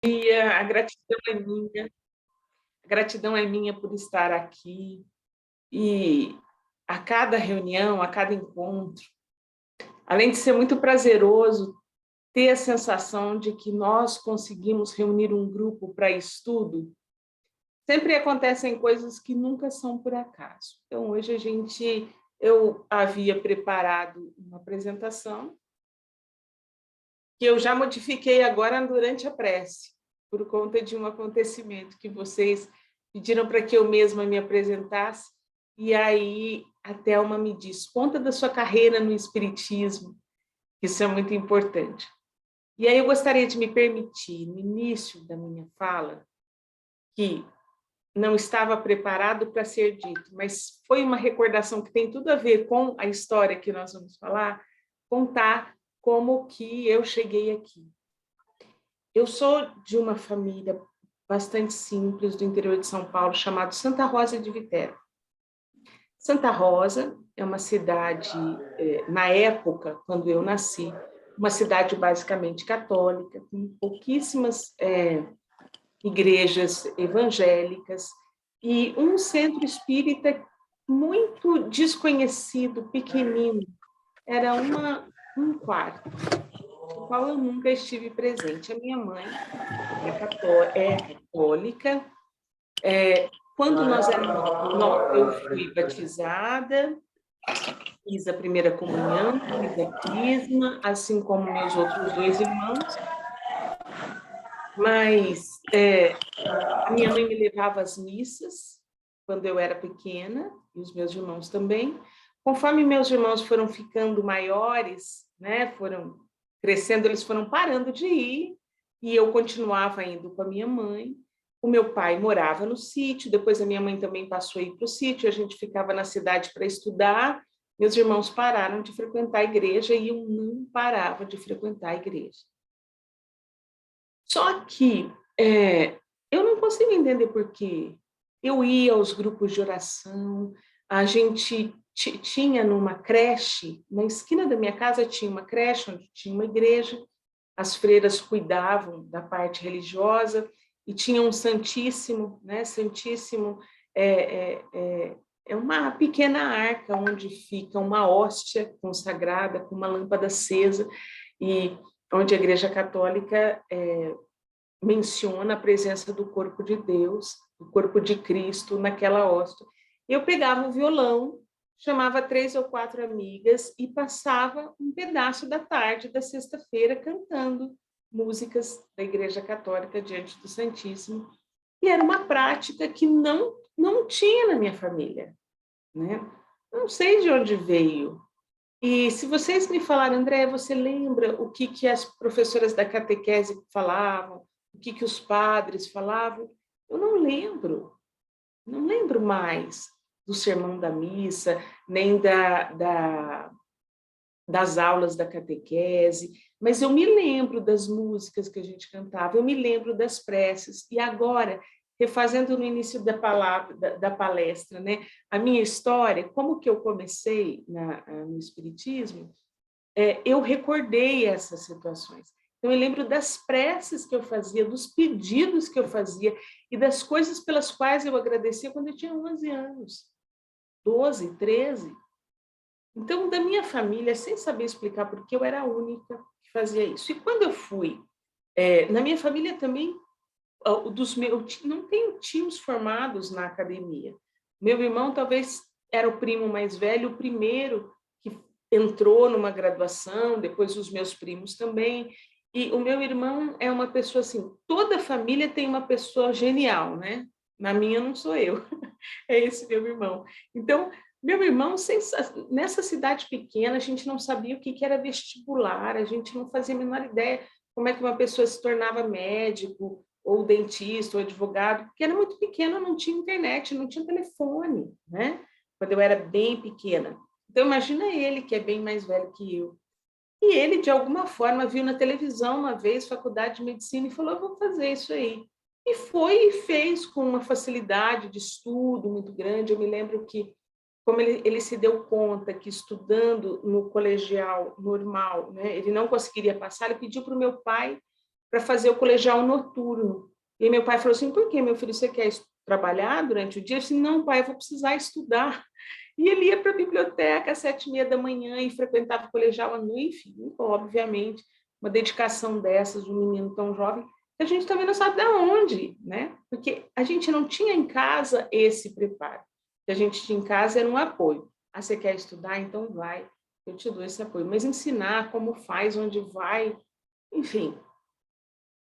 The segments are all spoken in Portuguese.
A gratidão é minha. A gratidão é minha por estar aqui. E a cada reunião, a cada encontro, além de ser muito prazeroso, ter a sensação de que nós conseguimos reunir um grupo para estudo, sempre acontecem coisas que nunca são por acaso. Então, hoje eu havia preparado uma apresentação que eu já modifiquei agora durante a prece, por conta de um acontecimento que vocês pediram para que eu mesma me apresentasse, e aí a Thelma me diz, conta da sua carreira no Espiritismo, isso é muito importante. E aí eu gostaria de me permitir, no início da minha fala, que não estava preparado para ser dito, mas foi uma recordação que tem tudo a ver com a história que nós vamos falar, contar como que eu cheguei aqui. Eu sou de uma família bastante simples do interior de São Paulo, chamado Santa Rosa de Viterbo. Santa Rosa é uma cidade, na época, quando eu nasci, uma cidade basicamente católica, com pouquíssimas igrejas evangélicas e um centro espírita muito desconhecido, pequenino. Era um quarto, no qual eu nunca estive presente. A minha mãe é católica. Quando eu fui batizada, fiz a primeira comunhão, fiz a crisma, assim como meus outros dois irmãos, mas a minha mãe me levava às missas quando eu era pequena, e os meus irmãos também. Conforme meus irmãos foram ficando maiores, né, foram crescendo, eles foram parando de ir, e eu continuava indo com a minha mãe. O meu pai morava no sítio, depois a minha mãe também passou a ir para o sítio, a gente ficava na cidade para estudar. Meus irmãos pararam de frequentar a igreja e eu não parava de frequentar a igreja. Só que eu não consigo entender por quê. Eu ia aos grupos de oração, a gente tinha numa creche, na esquina da minha casa tinha uma creche onde tinha uma igreja, as freiras cuidavam da parte religiosa e tinha um Santíssimo, né? Santíssimo é uma pequena arca onde fica uma hóstia consagrada com uma lâmpada acesa e onde a Igreja Católica menciona a presença do corpo de Deus, do corpo de Cristo naquela hóstia. Eu pegava o violão, chamava 3 ou 4 amigas e passava um pedaço da tarde da sexta-feira cantando músicas da Igreja Católica diante do Santíssimo. E era uma prática que não tinha na minha família, né? Não sei de onde veio. E se vocês me falarem, André, você lembra o que as professoras da catequese falavam, o que os padres falavam? Eu não lembro mais do sermão da missa, nem das aulas da catequese, mas eu me lembro das músicas que a gente cantava, eu me lembro das preces. E agora, refazendo no início da palestra, né, a minha história, como que eu comecei no Espiritismo, eu recordei essas situações. Então, eu lembro das preces que eu fazia, dos pedidos que eu fazia e das coisas pelas quais eu agradecia quando eu tinha 11 anos, 12, 13. Então, da minha família, sem saber explicar porque eu era a única que fazia isso. E quando eu fui, na minha família também, não tenho tios formados na academia. Meu irmão talvez era o primo mais velho, o primeiro que entrou numa graduação, depois os meus primos também. E o meu irmão é uma pessoa assim, toda família tem uma pessoa genial, né? Na minha não sou eu, é esse meu irmão. Então, meu irmão, nessa cidade pequena, a gente não sabia o que era vestibular, a gente não fazia a menor ideia como é que uma pessoa se tornava médico, ou dentista, ou advogado, porque era muito pequena, não tinha internet, não tinha telefone, né? Quando eu era bem pequena. Então, imagina ele, que é bem mais velho que eu. E ele, de alguma forma, viu na televisão uma vez, faculdade de medicina, e falou, eu vou fazer isso aí. E foi e fez com uma facilidade de estudo muito grande. Eu me lembro que, como ele se deu conta que estudando no colegial normal, né, ele não conseguiria passar, ele pediu para o meu pai para fazer o colegial noturno. E meu pai falou assim, por que, meu filho, você quer trabalhar durante o dia? Eu disse, não, pai, eu vou precisar estudar. E ele ia para a biblioteca às 7h30 da manhã e frequentava o colegial à noite, enfim, obviamente, uma dedicação dessas de um menino tão jovem, que a gente também não sabe de onde, né? Porque a gente não tinha em casa esse preparo. O que a gente tinha em casa era um apoio. Ah, você quer estudar? Então vai, eu te dou esse apoio. Mas ensinar como faz, onde vai, enfim.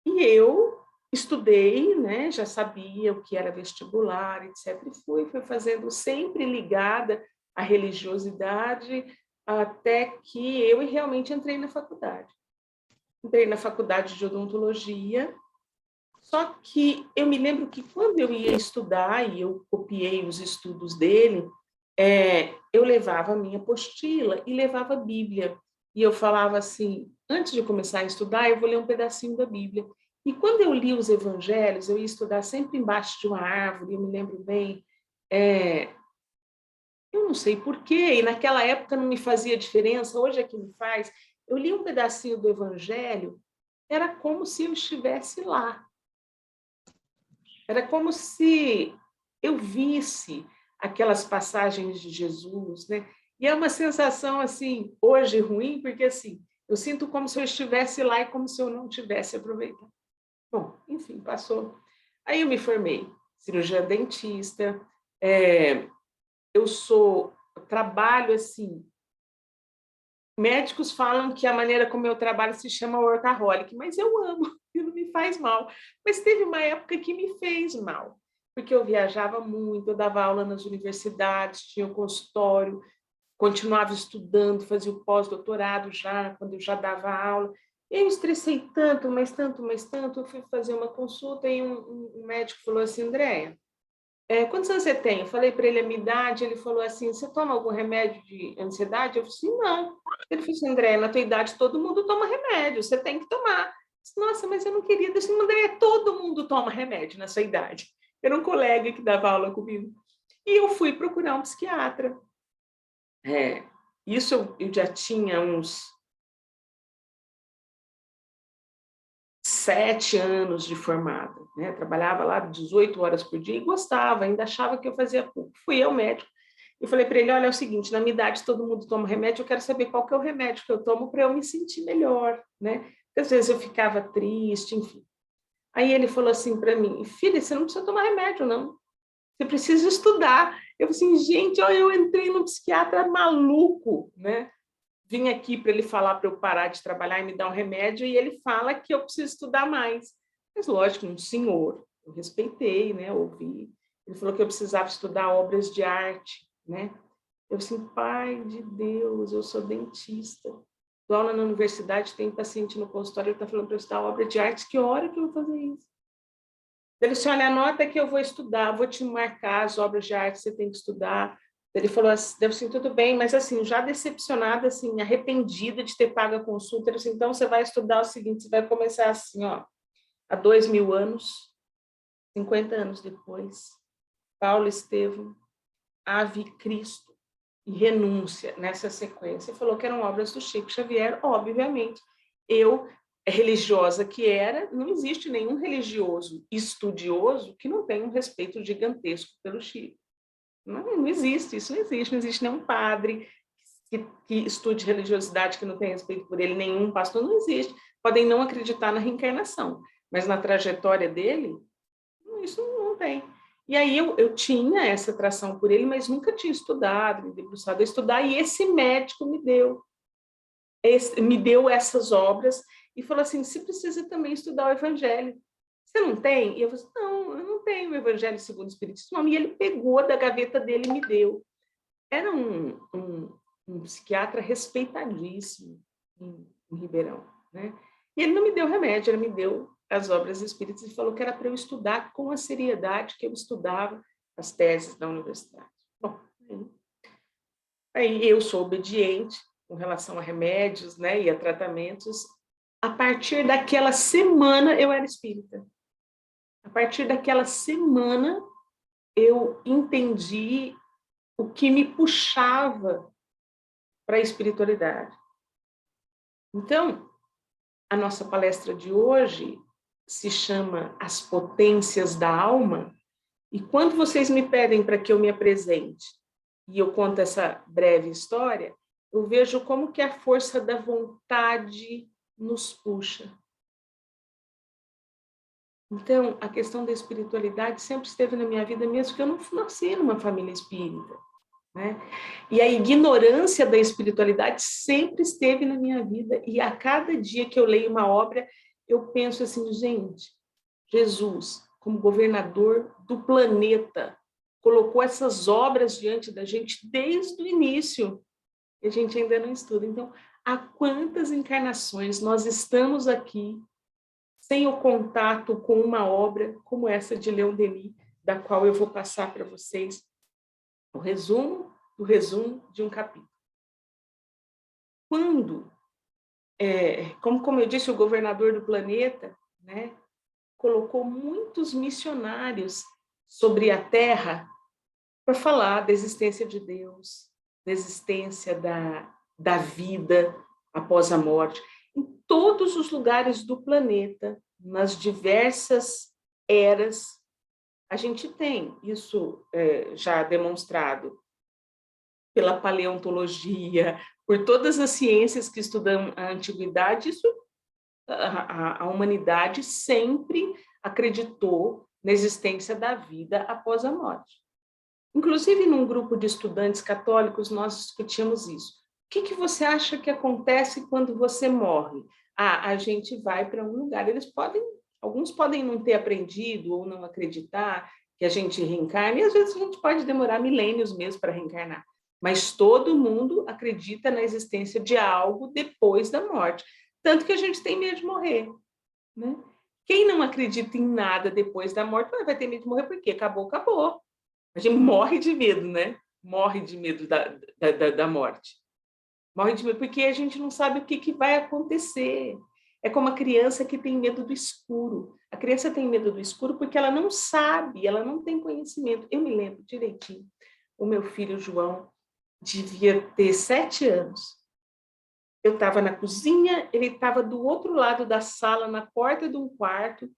E eu estudei, né? Já sabia o que era vestibular, etc. E fui fazendo sempre ligada à religiosidade, até que eu realmente entrei na faculdade. Entrei na faculdade de odontologia, só que eu me lembro que quando eu ia estudar, e eu copiei os estudos dele, eu levava a minha apostila e levava a Bíblia. E eu falava assim, antes de começar a estudar, eu vou ler um pedacinho da Bíblia. E quando eu li os evangelhos, eu ia estudar sempre embaixo de uma árvore, eu me lembro bem, eu não sei por quê, e naquela época não me fazia diferença, hoje é que me faz. Eu li um pedacinho do evangelho, era como se eu estivesse lá. Era como se eu visse aquelas passagens de Jesus, né? E é uma sensação, assim, hoje ruim, porque, assim, eu sinto como se eu estivesse lá e como se eu não tivesse aproveitado. Bom, enfim, passou. Aí eu me formei cirurgiã dentista, eu trabalho, assim, médicos falam que a maneira como eu trabalho se chama workaholic, mas eu amo, e não me faz mal. Mas teve uma época que me fez mal, porque eu viajava muito, eu dava aula nas universidades, tinha um consultório, continuava estudando, fazia o pós-doutorado já, quando eu já dava aula. Eu estressei tanto, mas tanto, eu fui fazer uma consulta e um médico falou assim, Andréia, quantos anos você tem? Eu falei para ele a minha idade, ele falou assim, você toma algum remédio de ansiedade? Eu falei assim, não. Ele falou assim, André, na tua idade todo mundo toma remédio, você tem que tomar. Eu disse, nossa, mas eu não queria. Eu disse, André, todo mundo toma remédio na sua idade. Era um colega que dava aula comigo. E eu fui procurar um psiquiatra. Isso eu já tinha uns 7 anos de formada, né? Trabalhava lá 18 horas por dia e gostava, ainda achava que eu fazia pouco. Fui ao médico e falei para ele, olha, é o seguinte, na minha idade todo mundo toma remédio, eu quero saber qual que é o remédio que eu tomo para eu me sentir melhor, né? Porque às vezes eu ficava triste, enfim. Aí ele falou assim para mim, filha, você não precisa tomar remédio, não. Você precisa estudar. Eu falei assim, gente, ó, eu entrei num psiquiatra maluco, né? Vim aqui para ele falar para eu parar de trabalhar e me dar um remédio, e ele fala que eu preciso estudar mais. Mas, lógico, um senhor, eu respeitei, né, ouvi. Ele falou que eu precisava estudar obras de arte, né? Eu assim, pai de Deus, eu sou dentista. Dou aula na universidade, tem paciente no consultório, ele está falando para eu estudar obra de arte, que hora que eu vou fazer isso? Ele disse, olha, anota que eu vou estudar, vou te marcar as obras de arte que você tem que estudar. Ele falou assim, deve ser tudo bem, mas assim, já decepcionada, assim, arrependida de ter pago a consulta, ele disse, então você vai estudar o seguinte, você vai começar assim, ó, há 2000 anos, 50 anos depois, Paulo Estevam, Ave Cristo e Renúncia, nessa sequência. Ele falou que eram obras do Chico Xavier, obviamente. Eu, religiosa que era, não existe nenhum religioso estudioso que não tenha um respeito gigantesco pelo Chico. Não existe, isso não existe. Não existe nenhum padre que estude religiosidade que não tenha respeito por ele, nenhum pastor, não existe. Podem não acreditar na reencarnação, mas na trajetória dele, isso não tem. E aí eu tinha essa atração por ele, mas nunca tinha estudado, me debruçado a estudar, e esse médico me deu essas obras e falou assim, você precisa também estudar o Evangelho. Você não tem? E eu falei, não, eu não tenho o Evangelho segundo o Espiritismo. E ele pegou da gaveta dele e me deu. Era um psiquiatra respeitadíssimo em Ribeirão, né? E ele não me deu remédio, ele me deu as obras espíritas e falou que era para eu estudar com a seriedade que eu estudava as teses da universidade. Bom, aí eu sou obediente com relação a remédios, né, e a tratamentos. A partir daquela semana eu era espírita. A partir daquela semana eu entendi o que me puxava para a espiritualidade. Então, a nossa palestra de hoje se chama As Potências da Alma, e quando vocês me pedem para que eu me apresente e eu conto essa breve história, eu vejo como que a força da vontade nos puxa. Então, a questão da espiritualidade sempre esteve na minha vida, mesmo que eu não nasci numa família espírita, né? E a ignorância da espiritualidade sempre esteve na minha vida, e a cada dia que eu leio uma obra, eu penso assim, gente, Jesus, como governador do planeta, colocou essas obras diante da gente desde o início, e a gente ainda não estuda. Então, há quantas encarnações nós estamos aqui sem o contato com uma obra como essa de Leon Denis, da qual eu vou passar para vocês o resumo do resumo de um capítulo. Quando, como eu disse, o governador do planeta, né, colocou muitos missionários sobre a Terra para falar da existência de Deus, da existência da vida após a morte, em todos os lugares do planeta, nas diversas eras, a gente tem isso já demonstrado pela paleontologia, por todas as ciências que estudam a antiguidade, isso, a humanidade sempre acreditou na existência da vida após a morte. Inclusive, num grupo de estudantes católicos, nós discutimos isso. O que você acha que acontece quando você morre? A gente vai para um lugar. Alguns podem não ter aprendido ou não acreditar que a gente reencarna, e às vezes a gente pode demorar milênios mesmo para reencarnar. Mas todo mundo acredita na existência de algo depois da morte. Tanto que a gente tem medo de morrer, né? Quem não acredita em nada depois da morte vai ter medo de morrer porque acabou, acabou. A gente morre de medo, né? Morre de medo da morte. Morre de medo porque a gente não sabe o que vai acontecer. É como a criança que tem medo do escuro. A criança tem medo do escuro porque ela não sabe, ela não tem conhecimento. Eu me lembro direitinho, o meu filho João devia ter 7 anos. Eu estava na cozinha, ele estava do outro lado da sala, na porta de um quarto,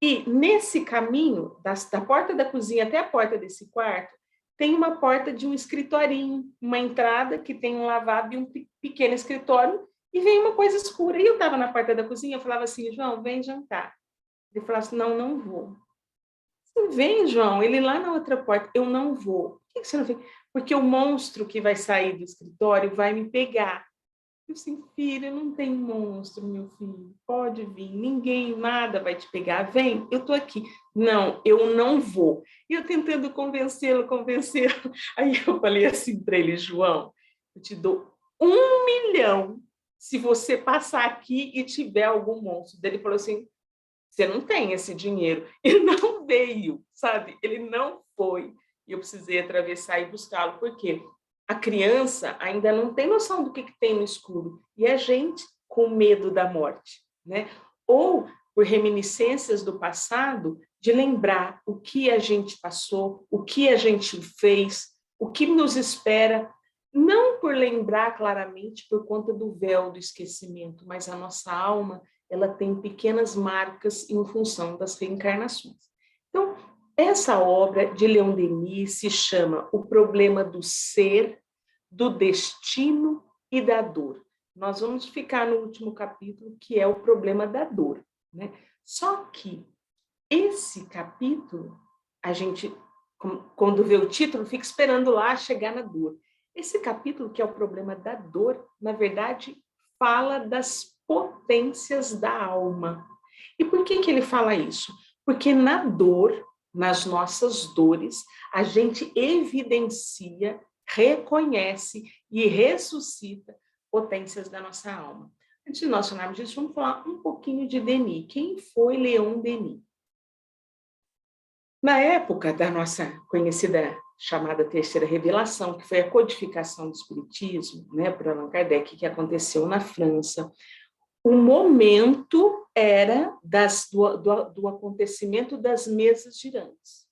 e nesse caminho, da porta da cozinha até a porta desse quarto, tem uma porta de um escritorinho, uma entrada que tem um lavabo e um pequeno escritório, e vem uma coisa escura. E eu estava na porta da cozinha, eu falava assim, João, vem jantar. Ele falava assim, não, não vou. Vem, João, ele lá na outra porta, eu não vou. Por que você não vem? Porque o monstro que vai sair do escritório vai me pegar. Eu assim, filho, não tem monstro, meu filho, pode vir, ninguém, nada vai te pegar, vem, eu tô aqui. Não, eu não vou. E eu tentando convencê-lo. Aí eu falei assim para ele, João, eu te dou 1 milhão se você passar aqui e tiver algum monstro. Daí ele falou assim, você não tem esse dinheiro. Ele não veio, sabe? Ele não foi. E eu precisei atravessar e buscá-lo. Por quê? A criança ainda não tem noção do que tem no escuro. E a gente com medo da morte, né? Ou por reminiscências do passado, de lembrar o que a gente passou, o que a gente fez, o que nos espera, não por lembrar claramente por conta do véu do esquecimento, mas a nossa alma, ela tem pequenas marcas em função das reencarnações. Então, essa obra de Leon Denis se chama O Problema do Ser, do Destino e da Dor. Nós vamos ficar no último capítulo, que é o problema da dor, né? Só que esse capítulo, a gente, quando vê o título, fica esperando lá chegar na dor. Esse capítulo, que é o problema da dor, na verdade, fala das potências da alma. E por que ele fala isso? Porque na dor, nas nossas dores, a gente evidencia, reconhece e ressuscita potências da nossa alma. Antes de nós falarmos disso, vamos falar um pouquinho de Denis. Quem foi Leon Denis? Na época da nossa conhecida chamada Terceira Revelação, que foi a codificação do Espiritismo, né, por Allan Kardec, que aconteceu na França, o momento era do acontecimento das mesas girantes.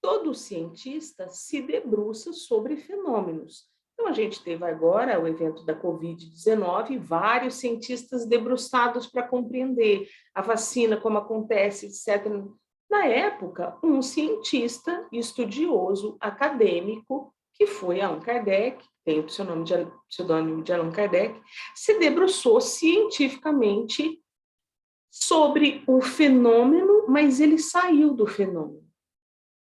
Todo cientista se debruça sobre fenômenos. Então, a gente teve agora o evento da Covid-19, vários cientistas debruçados para compreender a vacina, como acontece, etc. Na época, um cientista estudioso acadêmico, que foi Allan Kardec, tem o pseudônimo de Allan Kardec, se debruçou cientificamente sobre o fenômeno, mas ele saiu do fenômeno.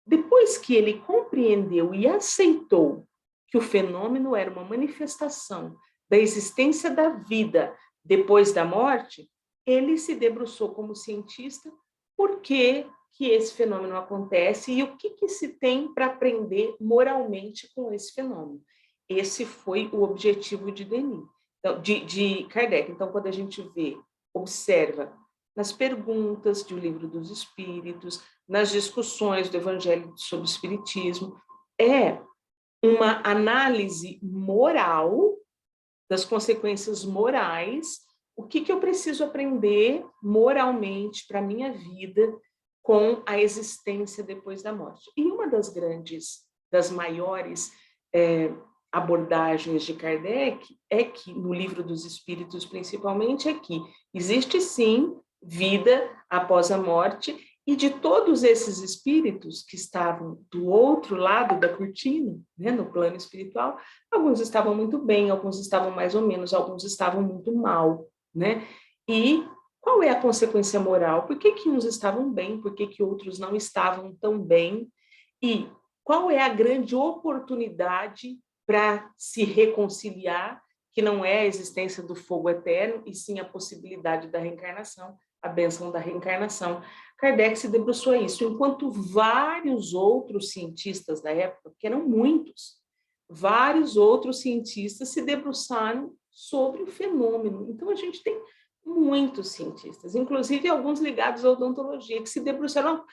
Depois que ele compreendeu e aceitou que o fenômeno era uma manifestação da existência da vida depois da morte, ele se debruçou como cientista por que esse fenômeno acontece e o que se tem para aprender moralmente com esse fenômeno. Esse foi o objetivo de Denis, então, de Kardec. Então, quando a gente vê, observa nas perguntas do Livro dos Espíritos, nas discussões do Evangelho sobre o Espiritismo, é uma análise moral das consequências morais, o que eu preciso aprender moralmente para a minha vida com a existência depois da morte. E uma das maiores abordagens de Kardec é que, no Livro dos Espíritos principalmente, é que existe sim vida após a morte, e de todos esses espíritos que estavam do outro lado da cortina, né, no plano espiritual, alguns estavam muito bem, alguns estavam mais ou menos, alguns estavam muito mal, né? E qual é a consequência moral? Por que uns estavam bem, por que outros não estavam tão bem? E qual é a grande oportunidade para se reconciliar, que não é a existência do fogo eterno, e sim a possibilidade da reencarnação, a bênção da reencarnação? Kardec se debruçou a isso, enquanto vários outros cientistas da época, que eram muitos, vários outros cientistas se debruçaram sobre o fenômeno. Então, a gente tem muitos cientistas, inclusive alguns ligados à odontologia, que se debruçaram.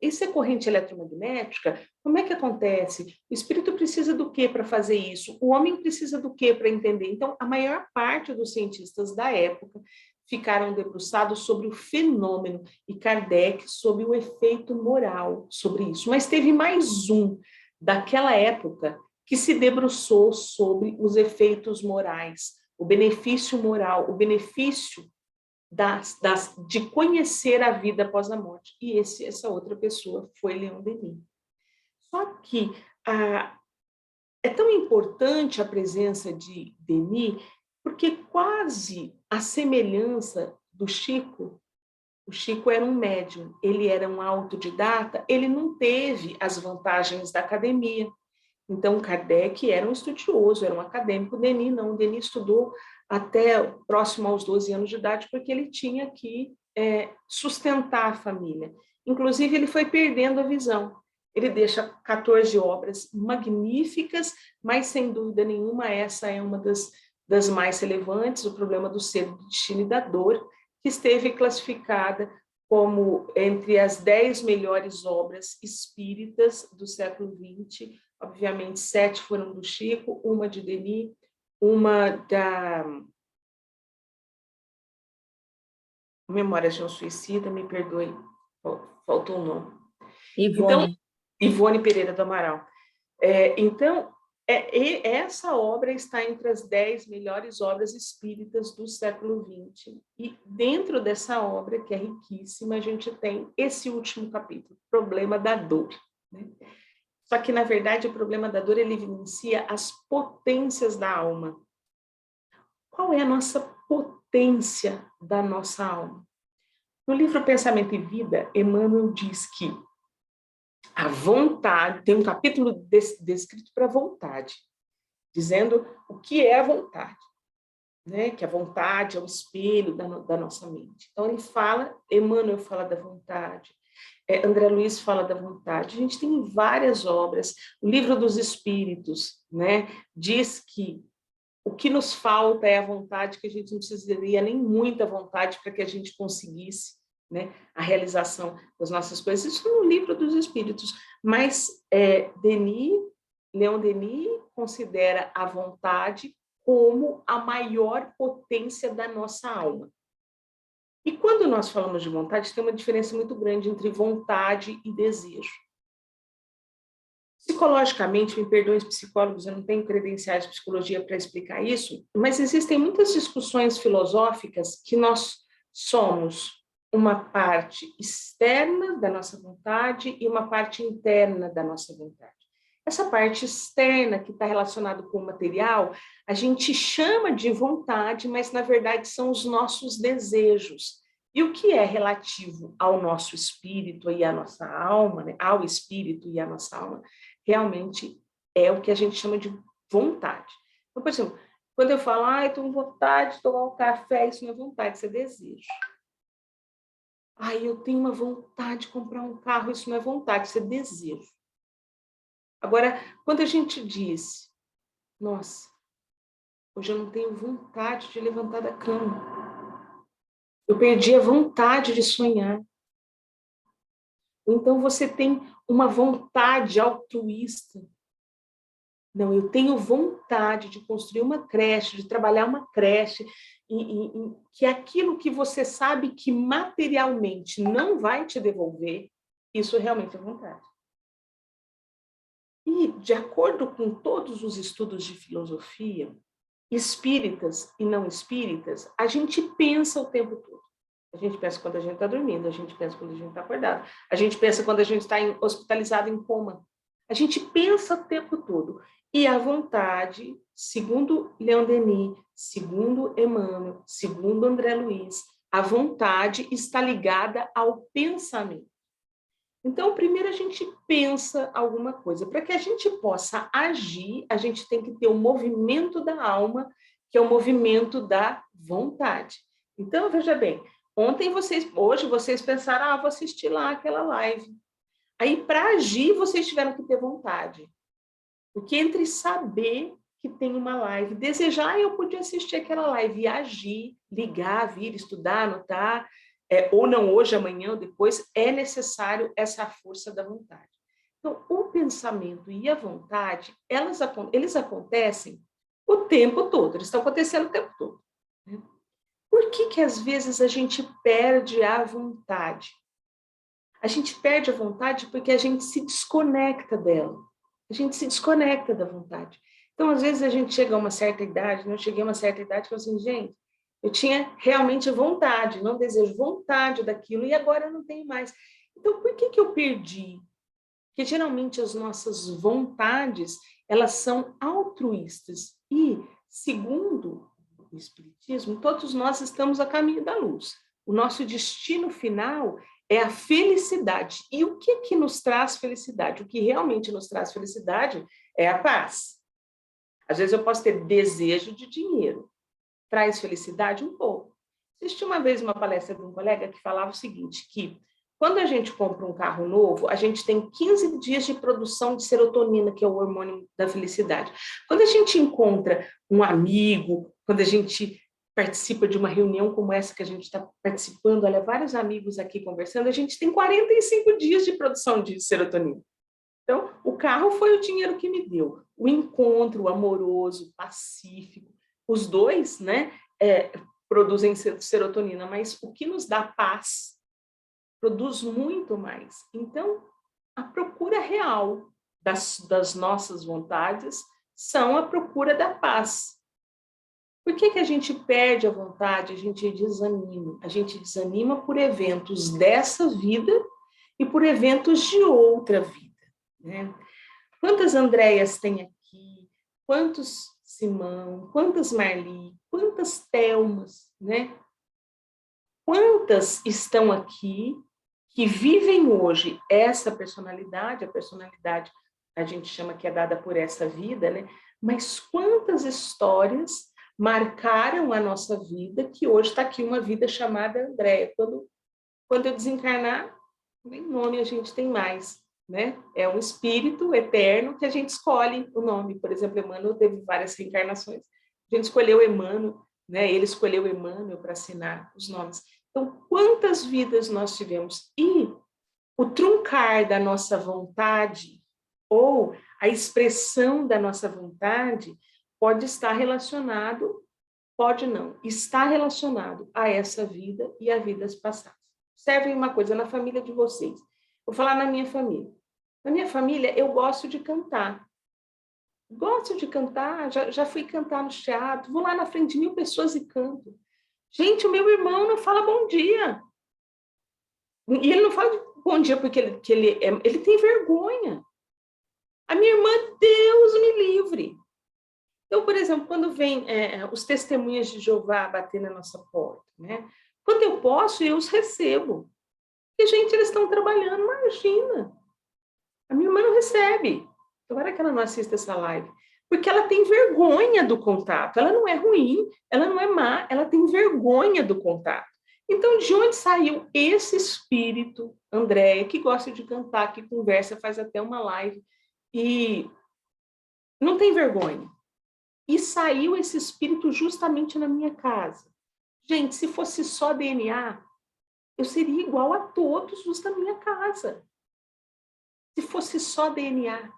Isso é corrente eletromagnética? Como é que acontece? O espírito precisa do quê para fazer isso? O homem precisa do quê para entender? Então, a maior parte dos cientistas da época ficaram debruçados sobre o fenômeno e Kardec sobre o efeito moral sobre isso. Mas teve mais um daquela época que se debruçou sobre os efeitos morais, o benefício moral, o benefício de conhecer a vida após a morte. E essa outra pessoa foi Leon Denis. Só que é tão importante a presença de Denis, porque quase a semelhança do Chico, o Chico era um médium, ele era um autodidata, ele não teve as vantagens da academia. Então, Kardec era um estudioso, era um acadêmico. Denis não, Denis estudou até próximo aos 12 anos de idade, porque ele tinha que sustentar a família. Inclusive, ele foi perdendo a visão. Ele deixa 14 obras magníficas, mas, sem dúvida nenhuma, essa é uma das mais relevantes, O Problema do Ser, do Destino e da Dor, que esteve classificada como entre as 10 melhores obras espíritas do século XX. Obviamente, 7 foram do Chico, uma de Denis, uma da Memórias de um Suicida, me perdoe, faltou um nome. Ivone. Então, Ivone Pereira do Amaral. Então, essa obra está entre as 10 melhores obras espíritas do século XX. E dentro dessa obra, que é riquíssima, a gente tem esse último capítulo, Problema da Dor, né? Só que, na verdade, o Problema da Dor, ele evidencia as potências da alma. Qual é a nossa potência da nossa alma? No livro Pensamento e Vida, Emmanuel diz que a vontade, tem um capítulo descrito para a vontade, dizendo o que é a vontade, né? Que a vontade é o espelho da nossa mente. Então, ele fala, Emmanuel fala da vontade, André Luiz fala da vontade. A gente tem várias obras. O Livro dos Espíritos, né, diz que o que nos falta é a vontade, que a gente não precisaria nem muita vontade para que a gente conseguisse, né, a realização das nossas coisas. Isso no Livro dos Espíritos. Mas Leon Denis considera a vontade como a maior potência da nossa alma. E quando nós falamos de vontade, tem uma diferença muito grande entre vontade e desejo. Psicologicamente, me perdoem os psicólogos, eu não tenho credenciais de psicologia para explicar isso, mas existem muitas discussões filosóficas que nós somos uma parte externa da nossa vontade e uma parte interna da nossa vontade. Essa parte externa, que está relacionada com o material, a gente chama de vontade, mas, na verdade, são os nossos desejos. E o que é relativo ao nosso espírito e à nossa alma, né? Ao espírito e à nossa alma, realmente é o que a gente chama de vontade. Então, por exemplo, quando eu falo, eu estou com vontade de tomar um café, isso não é vontade, isso é desejo. Eu tenho uma vontade de comprar um carro, isso não é vontade, isso é desejo. Agora, quando a gente diz, nossa, hoje eu não tenho vontade de levantar da cama, eu perdi a vontade de sonhar. Então, você tem uma vontade altruísta. Não, eu tenho vontade de construir uma creche, de trabalhar uma creche, que aquilo que você sabe que materialmente não vai te devolver, isso realmente é vontade. E, de acordo com todos os estudos de filosofia, espíritas e não espíritas, a gente pensa o tempo todo. A gente pensa quando a gente está dormindo, a gente pensa quando a gente está acordado, a gente pensa quando a gente está hospitalizado em coma. A gente pensa o tempo todo. E a vontade, segundo Leon Denis, segundo Emmanuel, segundo André Luiz, a vontade está ligada ao pensamento. Então, primeiro a gente pensa alguma coisa. Para que a gente possa agir, a gente tem que ter o movimento da alma, que é o movimento da vontade. Então, veja bem, hoje vocês pensaram, vou assistir lá aquela live. Aí, para agir, vocês tiveram que ter vontade. Porque entre saber que tem uma live, desejar, eu podia assistir aquela live e agir, ligar, vir, estudar, anotar, ou não hoje, amanhã ou depois, é necessário essa força da vontade. Então, o pensamento e a vontade, eles acontecem o tempo todo, eles estão acontecendo o tempo todo. Né? Por que às vezes a gente perde a vontade? A gente perde a vontade porque a gente se desconecta dela. A gente se desconecta da vontade. Então, às vezes, a gente chega a uma certa idade, eu cheguei a uma certa idade e falo assim, gente, eu tinha realmente vontade, não desejo, vontade daquilo, e agora eu não tenho mais. Então, por que eu perdi? Porque, geralmente, as nossas vontades, elas são altruístas. E, segundo o Espiritismo, todos nós estamos a caminho da luz. O nosso destino final é a felicidade. E o que nos traz felicidade? O que realmente nos traz felicidade é a paz. Às vezes eu posso ter desejo de dinheiro. Traz felicidade um pouco. Assisti uma vez uma palestra de um colega que falava o seguinte, que quando a gente compra um carro novo, a gente tem 15 dias de produção de serotonina, que é o hormônio da felicidade. Quando a gente encontra um amigo, quando a gente participa de uma reunião como essa que a gente está participando, olha, vários amigos aqui conversando, a gente tem 45 dias de produção de serotonina. Então, o carro foi o dinheiro que me deu. O encontro amoroso, pacífico, os dois, né, produzem serotonina, mas o que nos dá paz produz muito mais. Então, a procura real das nossas vontades são a procura da paz. Por que a gente perde a vontade? A gente desanima. A gente desanima por eventos dessa vida e por eventos de outra vida. Né? Quantas Andréias tem aqui? Quantos Simão? Quantas Marli? Quantas Thelmas? Né? Quantas estão aqui que vivem hoje essa personalidade, a personalidade a gente chama que é dada por essa vida, né? Mas quantas histórias marcaram a nossa vida, que hoje está aqui uma vida chamada Andréia. Quando eu desencarnar, nem nome a gente tem mais, né? É um espírito eterno que a gente escolhe o nome. Por exemplo, Emmanuel teve várias reencarnações. A gente escolheu Emmanuel, né? Ele escolheu Emmanuel para assinar os nomes. Então, quantas vidas nós tivemos? E o truncar da nossa vontade ou a expressão da nossa vontade pode estar relacionado, pode não, está relacionado a essa vida e a vidas passadas. Observem uma coisa, na família de vocês. Vou falar na minha família. Na minha família, eu gosto de cantar. Gosto de cantar, já fui cantar no teatro, vou lá na frente de 1000 pessoas e canto. Gente, o meu irmão não fala bom dia. E ele não fala bom dia porque ele tem vergonha. A minha irmã, Deus me livre. Então, por exemplo, quando vem os testemunhas de Jeová bater na nossa porta, né? Quando eu posso, eu os recebo. E, gente, eles estão trabalhando, imagina. A minha irmã não recebe. Tomara que ela não assista essa live. Porque ela tem vergonha do contato. Ela não é ruim, ela não é má, ela tem vergonha do contato. Então, de onde saiu esse espírito, Andréia, que gosta de cantar, que conversa, faz até uma live, e não tem vergonha? E saiu esse espírito justamente na minha casa. Gente, se fosse só DNA, eu seria igual a todos os da minha casa. Se fosse só DNA.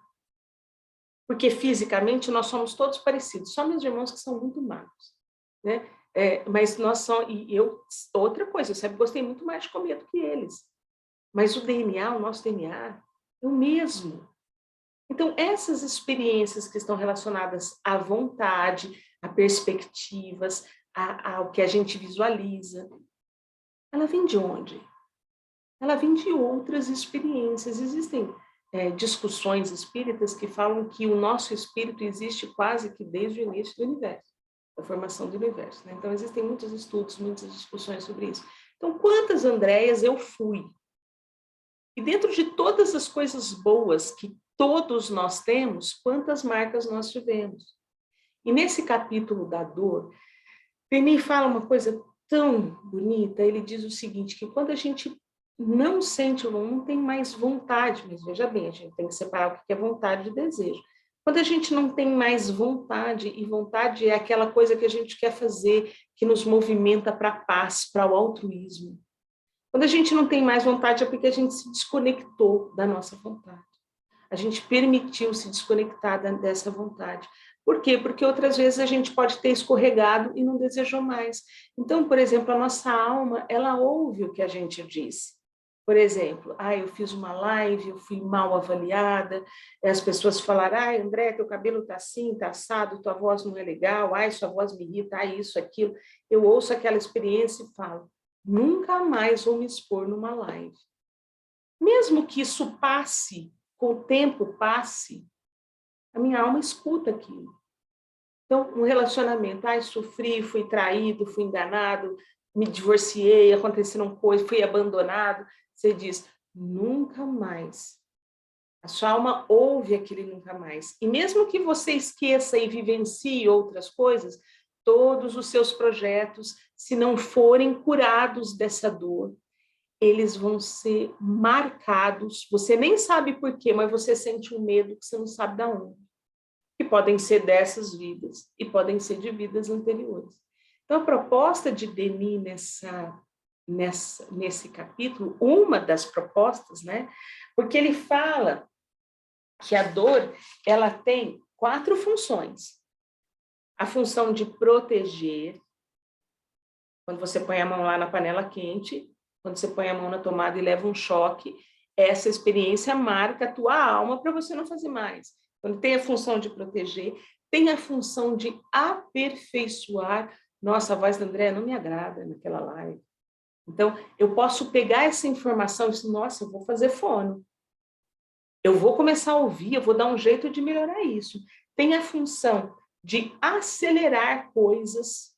Porque fisicamente nós somos todos parecidos, só meus irmãos que são muito magros, né? Mas nós somos, outra coisa, eu sempre gostei muito mais de comer do que eles. Mas o DNA, o nosso DNA, é o mesmo. Então, essas experiências que estão relacionadas à vontade, a perspectivas, ao que a gente visualiza, ela vem de onde? Ela vem de outras experiências. Existem discussões espíritas que falam que o nosso espírito existe quase que desde o início do universo, da formação do universo, né? Então, existem muitos estudos, muitas discussões sobre isso. Então, quantas Andréias eu fui? E dentro de todas as coisas boas que todos nós temos, quantas marcas nós tivemos? E nesse capítulo da dor, Denis fala uma coisa tão bonita, ele diz o seguinte, que quando a gente não sente, não tem mais vontade, mas veja bem, a gente tem que separar o que é vontade e desejo. Quando a gente não tem mais vontade, e vontade é aquela coisa que a gente quer fazer, que nos movimenta para a paz, para o altruísmo. Quando a gente não tem mais vontade é porque a gente se desconectou da nossa vontade. A gente permitiu se desconectar dessa vontade. Por quê? Porque outras vezes a gente pode ter escorregado e não desejou mais. Então, por exemplo, a nossa alma, ela ouve o que a gente diz. Por exemplo, eu fiz uma live, eu fui mal avaliada, as pessoas falaram, André, teu cabelo está assim, está assado, tua voz não é legal, sua voz me irrita, isso, aquilo. Eu ouço aquela experiência e falo, nunca mais vou me expor numa live. Mesmo que isso passe, com o tempo passe, a minha alma escuta aquilo. Então, um relacionamento, sofri, fui traído, fui enganado, me divorciei, aconteceram coisas, fui abandonado. Você diz, nunca mais. A sua alma ouve aquele nunca mais. E mesmo que você esqueça e vivencie outras coisas, todos os seus projetos, se não forem curados dessa dor, eles vão ser marcados. Você nem sabe por quê, mas você sente um medo que você não sabe de onde. Que podem ser dessas vidas e podem ser de vidas anteriores. Então, a proposta de Denis nesse capítulo, uma das propostas, né? Porque ele fala que a dor, ela tem 4 funções. A função de proteger, quando você põe a mão lá na panela quente, quando você põe a mão na tomada e leva um choque, essa experiência marca a tua alma para você não fazer mais. Quando tem a função de proteger, tem a função de aperfeiçoar. Nossa, a voz da Andréa não me agrada naquela live. Então, eu posso pegar essa informação e dizer, nossa, eu vou fazer fono. Eu vou começar a ouvir, eu vou dar um jeito de melhorar isso. Tem a função de acelerar coisas.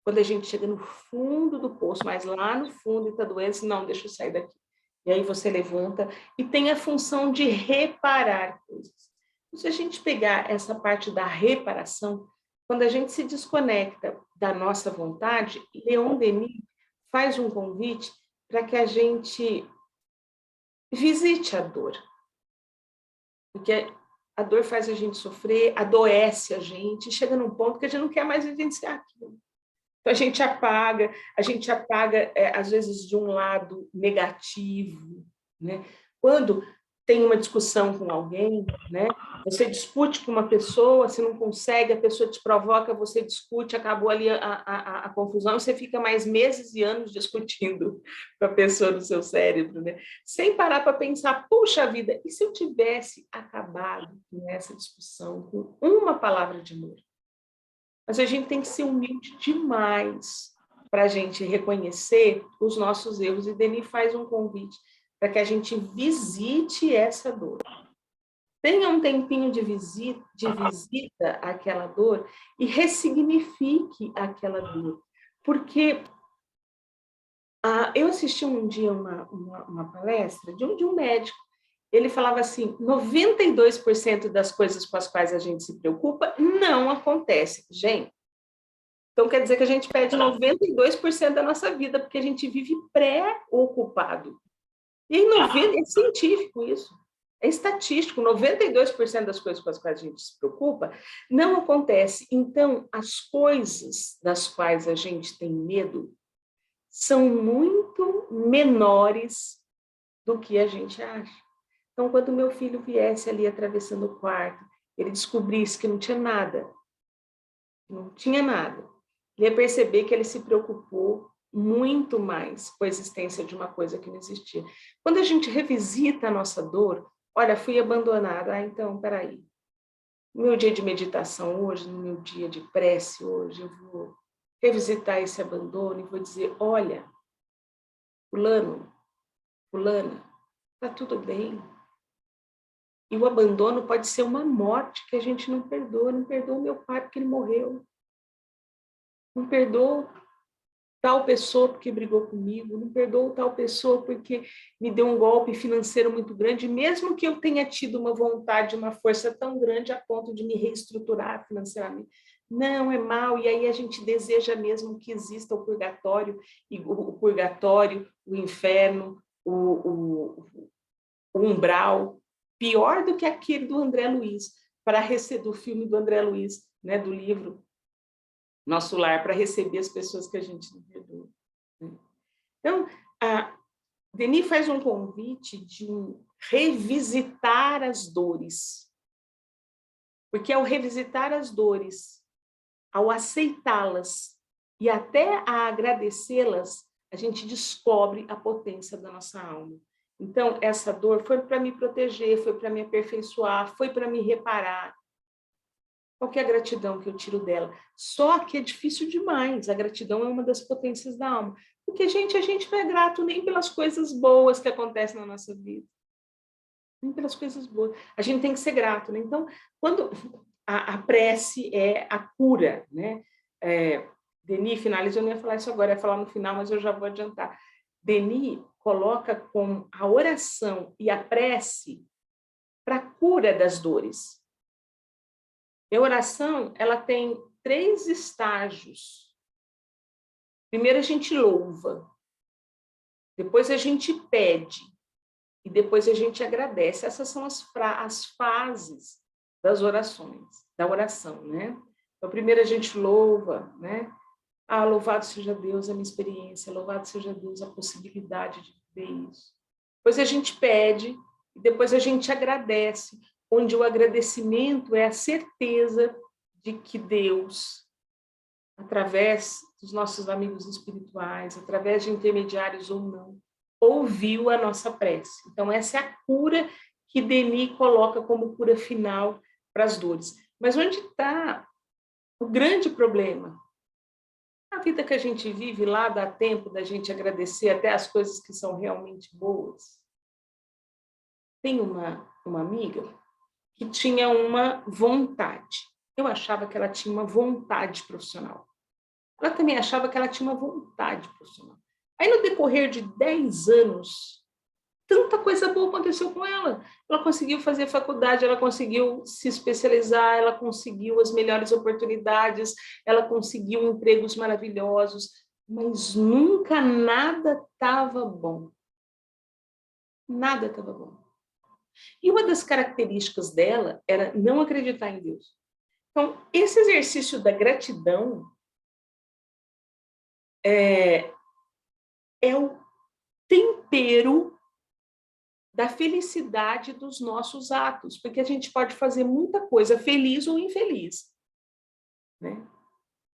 Quando a gente chega no fundo do poço, mas lá no fundo está doendo, não, deixa eu sair daqui. E aí você levanta e tem a função de reparar coisas. Se a gente pegar essa parte da reparação, quando a gente se desconecta da nossa vontade, Leon Denis faz um convite para que a gente visite a dor. Porque a dor faz a gente sofrer, adoece a gente, chega num ponto que a gente não quer mais vivenciar aquilo. Então, a gente apaga às vezes, de um lado negativo, né? Quando tem uma discussão com alguém, né? Você discute com uma pessoa, você não consegue, a pessoa te provoca, você discute, acabou ali a confusão, você fica mais meses e anos discutindo com a pessoa no seu cérebro, né? Sem parar para pensar, puxa vida, e se eu tivesse acabado nessa discussão com uma palavra de amor? Mas a gente tem que ser humilde demais para a gente reconhecer os nossos erros. E Denis faz um convite para que a gente visite essa dor. Tenha um tempinho de visita àquela dor e ressignifique aquela dor. Porque eu assisti um dia uma palestra de um médico. Ele falava assim, 92% das coisas com as quais a gente se preocupa não acontece. Gente, então quer dizer que a gente perde 92% da nossa vida, porque a gente vive pré-ocupado. E aí, é científico isso. É estatístico, 92% das coisas com as quais a gente se preocupa não acontece. Então, as coisas das quais a gente tem medo são muito menores do que a gente acha. Então, quando meu filho viesse ali atravessando o quarto, ele descobrisse que não tinha nada, ele ia perceber que ele se preocupou muito mais com a existência de uma coisa que não existia. Quando a gente revisita a nossa dor, olha, fui abandonada, então, peraí, no meu dia de meditação hoje, no meu dia de prece hoje, eu vou revisitar esse abandono e vou dizer, olha, fulano, fulana, tá tudo bem. E o abandono pode ser uma morte que a gente não perdoa. Não perdoa o meu pai porque ele morreu. Não perdoa tal pessoa porque brigou comigo. Não perdoa tal pessoa porque me deu um golpe financeiro muito grande, mesmo que eu tenha tido uma vontade, uma força tão grande a ponto de me reestruturar financeiramente. Não, é mal. E aí a gente deseja mesmo que exista o purgatório, o inferno, o umbral, pior do que aquele do André Luiz, do filme do André Luiz, né, do livro Nosso Lar, para receber as pessoas que a gente não perdoa. Então, a Denis faz um convite de revisitar as dores, porque ao revisitar as dores, ao aceitá-las e até a agradecê-las, a gente descobre a potência da nossa alma. Então, essa dor foi para me proteger, foi para me aperfeiçoar, foi para me reparar. Qual que é a gratidão que eu tiro dela? Só que é difícil demais. A gratidão é uma das potências da alma. Porque, gente, a gente não é grato nem pelas coisas boas que acontecem na nossa vida. Nem pelas coisas boas. A gente tem que ser grato, né? Então, quando a prece é a cura, né? Denis finaliza, eu não ia falar isso agora, ia falar no final, mas eu já vou adiantar. Denis coloca com a oração e a prece para a cura das dores. E a oração, ela tem 3 estágios. Primeiro a gente louva, depois a gente pede e depois a gente agradece. Essas são as fases das orações, da oração, né? Então, primeiro a gente louva, né? Louvado seja Deus a minha experiência, louvado seja Deus a possibilidade de viver isso. Depois a gente pede e depois a gente agradece, onde o agradecimento é a certeza de que Deus, através dos nossos amigos espirituais, através de intermediários ou não, ouviu a nossa prece. Então, essa é a cura que Denis coloca como cura final para as dores. Mas onde está o grande problema? A vida que a gente vive lá dá tempo da gente agradecer até as coisas que são realmente boas. Tem uma amiga que tinha uma vontade. Eu achava que ela tinha uma vontade profissional. Ela também achava que ela tinha uma vontade profissional. Aí, no decorrer de 10 anos, tanta coisa boa aconteceu com ela. Ela conseguiu fazer faculdade, ela conseguiu se especializar, ela conseguiu as melhores oportunidades, ela conseguiu empregos maravilhosos, mas nunca nada estava bom. Nada estava bom. E uma das características dela era não acreditar em Deus. Então, esse exercício da gratidão é o tempero da felicidade dos nossos atos, porque a gente pode fazer muita coisa feliz ou infeliz, né?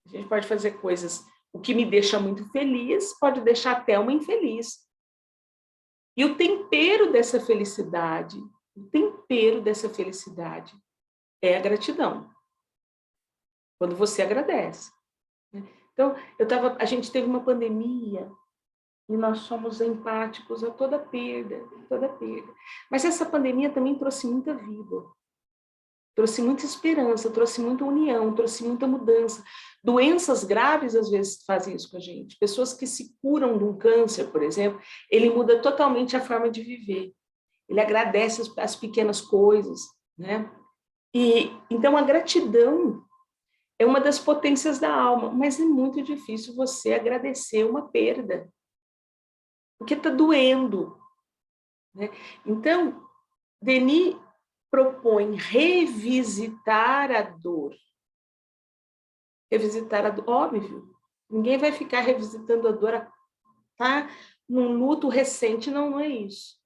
A gente pode fazer coisas, o que me deixa muito feliz pode deixar até uma infeliz. E o tempero dessa felicidade, é a gratidão. Quando você agradece. Então, a gente teve uma pandemia e nós somos empáticos a toda perda, toda perda. Mas essa pandemia também trouxe muita vida, trouxe muita esperança, trouxe muita união, trouxe muita mudança. Doenças graves, às vezes, fazem isso com a gente. Pessoas que se curam de um câncer, por exemplo, ele muda totalmente a forma de viver. Ele agradece as pequenas coisas, né? E, então, a gratidão é uma das potências da alma, mas é muito difícil você agradecer uma perda, porque está doendo, né? Então, Denis propõe revisitar a dor. Revisitar a dor, óbvio. Ninguém vai ficar revisitando a dor, tá? Num luto recente, não é isso.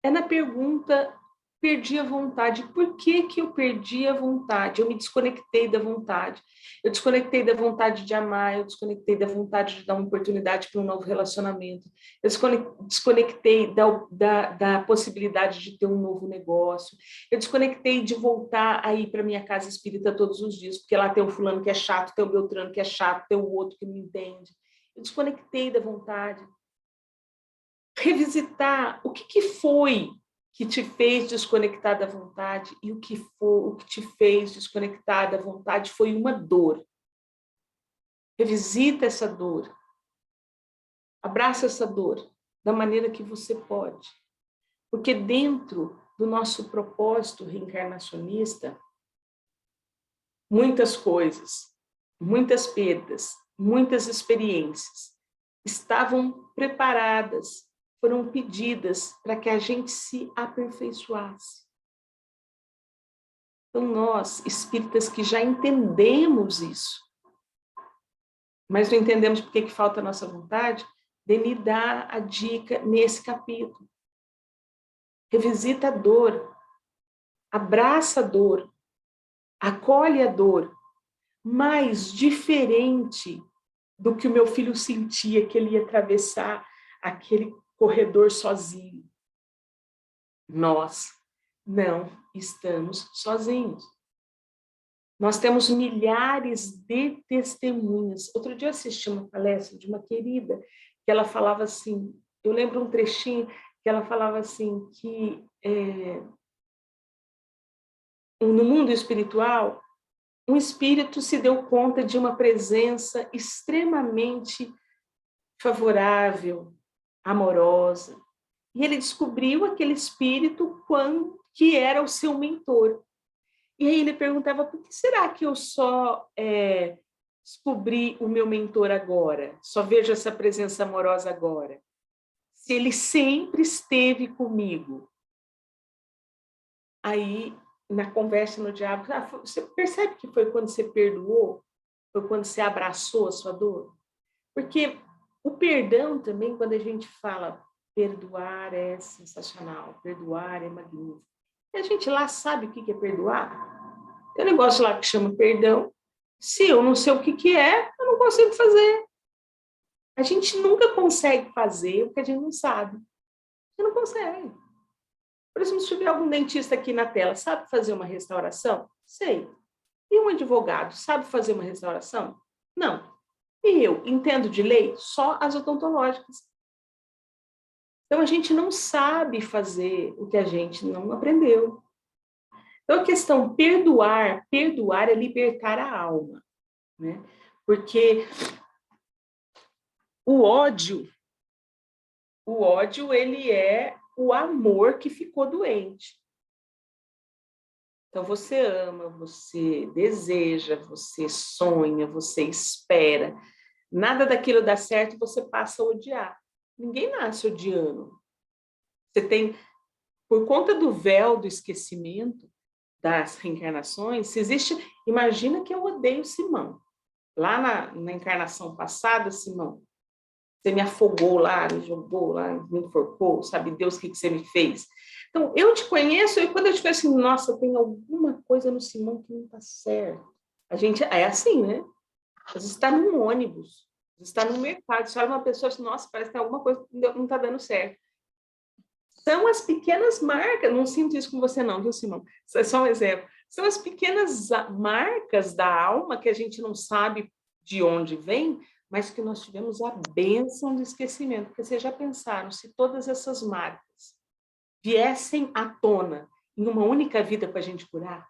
É na pergunta, perdi a vontade. Por que que eu perdi a vontade? Eu me desconectei da vontade. Eu desconectei da vontade de amar, eu desconectei da vontade de dar uma oportunidade para um novo relacionamento. Eu desconectei da possibilidade de ter um novo negócio. Eu desconectei de voltar a ir para minha casa espírita todos os dias, porque lá tem o fulano que é chato, tem o Beltrano que é chato, tem o outro que não entende. Eu desconectei da vontade. Revisitar o que foi que te fez desconectar da vontade e o que te fez desconectar da vontade foi uma dor. Revisita essa dor. Abraça essa dor da maneira que você pode. Porque dentro do nosso propósito reencarnacionista, muitas coisas, muitas perdas, muitas experiências estavam preparadas, foram pedidas para que a gente se aperfeiçoasse. Então, nós, espíritas que já entendemos isso, mas não entendemos por que falta a nossa vontade, Denis dá a dica nesse capítulo. Revisita a dor, abraça a dor, acolhe a dor, mas diferente do que o meu filho sentia que ele ia atravessar aquele corredor sozinho. Nós não estamos sozinhos. Nós temos milhares de testemunhas. Outro dia eu assisti uma palestra de uma querida que ela falava assim, eu lembro um trechinho que ela falava assim, que no mundo espiritual, um espírito se deu conta de uma presença extremamente favorável, amorosa, e ele descobriu aquele espírito que era o seu mentor. E aí ele perguntava, por que será que eu só descobri o meu mentor agora? Só vejo essa presença amorosa agora? Se ele sempre esteve comigo. Aí, na conversa no diálogo, você percebe que foi quando você perdoou? Foi quando você abraçou a sua dor? Porque o perdão também, quando a gente fala perdoar é sensacional, perdoar é magnífico. E a gente lá sabe o que é perdoar? Tem um negócio lá que chama perdão. Se eu não sei o que é, eu não consigo fazer. A gente nunca consegue fazer o que a gente não sabe. Você não consegue. Por exemplo, se tiver algum dentista aqui na tela, sabe fazer uma restauração? Sei. E um advogado, sabe fazer uma restauração? Não. E eu entendo de lei? Só as odontológicas. Então, a gente não sabe fazer o que a gente não aprendeu. Então, a questão perdoar é libertar a alma, né? Porque o ódio, ele é o amor que ficou doente. Então, você ama, você deseja, você sonha, você espera. Nada daquilo dá certo e você passa a odiar. Ninguém nasce odiando. Você tem, por conta do véu do esquecimento das reencarnações, se existe... Imagina que eu odeio Simão. Lá na encarnação passada, Simão, Você me afogou lá, me jogou lá, me enforcou, sabe Deus o que você me fez? Então, eu te conheço, e quando eu te penso assim, nossa, tem alguma coisa no Simão que não está certo. A gente é assim, né? Às vezes está num ônibus, às vezes está no mercado, você olha uma pessoa assim, nossa, parece que tem alguma coisa que não está dando certo. São as pequenas marcas, não sinto isso com você não, viu, Simão? Isso é só um exemplo. São as pequenas marcas da alma que a gente não sabe de onde vem, mas que nós tivemos a bênção do esquecimento. Porque vocês já pensaram, se todas essas marcas viessem à tona em uma única vida para a gente curar?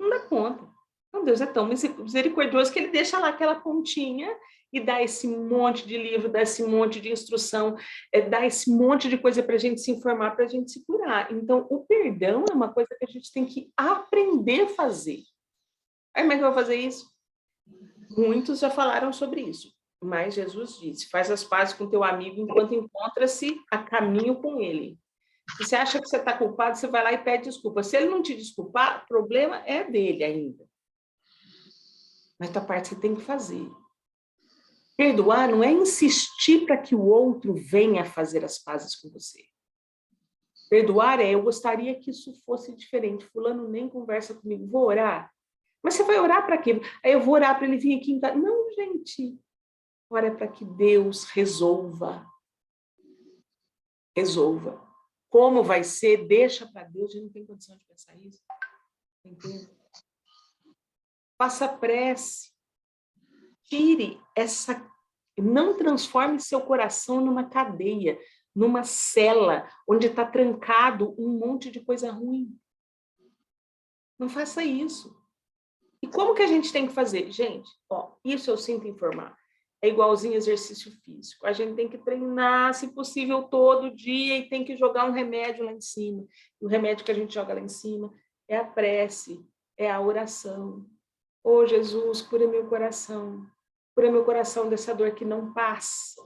Não dá conta. Então, Deus é tão misericordioso que ele deixa lá aquela pontinha e dá esse monte de livro, dá esse monte de instrução, dá esse monte de coisa para a gente se informar, para a gente se curar. Então, o perdão é uma coisa que a gente tem que aprender a fazer. Aí, como é que eu vou fazer isso? Muitos já falaram sobre isso, mas Jesus disse, faz as pazes com teu amigo enquanto encontra-se a caminho com ele. Se você acha que você está culpado, você vai lá e pede desculpa. Se ele não te desculpar, o problema é dele ainda. Mas a tua parte você tem que fazer. Perdoar não é insistir para que o outro venha fazer as pazes com você. Perdoar é, eu gostaria que isso fosse diferente. Fulano nem conversa comigo, vou orar. Mas você vai orar para quê? Aí eu vou orar para ele vir aqui em casa. Não, gente. Ora para que Deus resolva. Resolva. Como vai ser, deixa para Deus, a gente não tem condição de pensar isso. Entende? Faça prece. Tire essa... Não transforme seu coração numa cadeia, numa cela, onde está trancado um monte de coisa ruim. Não faça isso. E como que a gente tem que fazer? Gente, ó, isso eu sinto informar. É igualzinho exercício físico. A gente tem que treinar, se possível, todo dia e tem que jogar um remédio lá em cima. E o remédio que a gente joga lá em cima é a prece, é a oração. Ô, Jesus, cura meu coração. Cura meu coração dessa dor que não passa.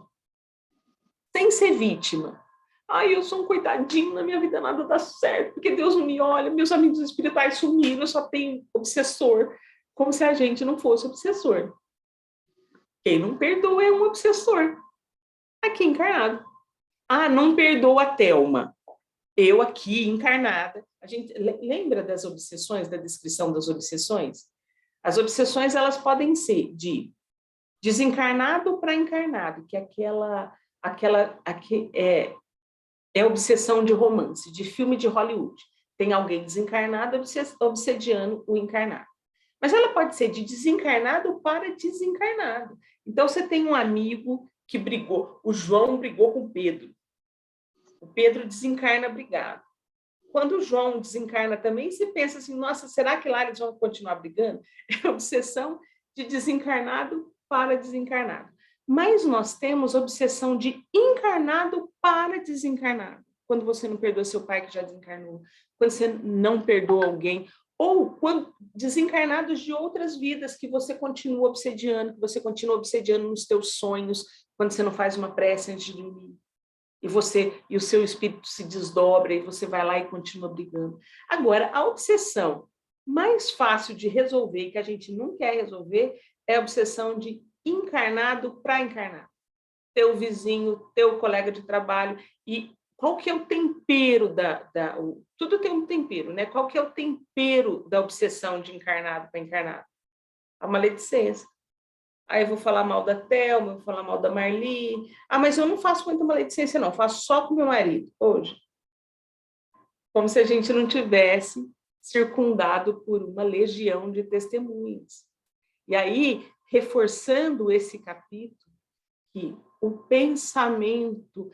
Sem ser vítima. Ai, eu sou um coitadinho, na minha vida nada dá certo, porque Deus não me olha, meus amigos espirituais sumiram, eu só tenho obsessor. Como se a gente não fosse obsessor. Quem não perdoa é um obsessor. Aqui encarnado. Ah, não perdoa a Thelma. Eu aqui encarnada. A gente lembra das obsessões, da descrição das obsessões? As obsessões, elas podem ser de desencarnado para encarnado, que é é obsessão de romance, de filme de Hollywood. Tem alguém desencarnado obsediando o encarnado. Mas ela pode ser de desencarnado para desencarnado. Então, você tem um amigo que brigou, o João brigou com o Pedro. O Pedro desencarna brigado. Quando o João desencarna também, você pensa assim, nossa, será que lá eles vão continuar brigando? É obsessão de desencarnado para desencarnado. Mas nós temos obsessão de encarnado para desencarnado. Quando você não perdoa seu pai que já desencarnou, quando você não perdoa alguém, ou quando desencarnados de outras vidas que você continua obsediando, que você continua obsediando nos teus sonhos, quando você não faz uma prece antes de dormir. E o seu espírito se desdobra e você vai lá e continua brigando. Agora, a obsessão mais fácil de resolver, que a gente não quer resolver, é a obsessão de encarnado para encarnado. Teu vizinho, teu colega de trabalho, e qual que é o tempero tudo tem um tempero, né? Qual que é o tempero da obsessão de encarnado para encarnado? A maledicência. Aí eu vou falar mal da Thelma, vou falar mal da Marli. Ah, mas eu não faço muita maledicência, não. Faço só com meu marido, hoje. Como se a gente não tivesse circundado por uma legião de testemunhas. E aí, reforçando esse capítulo, que o pensamento,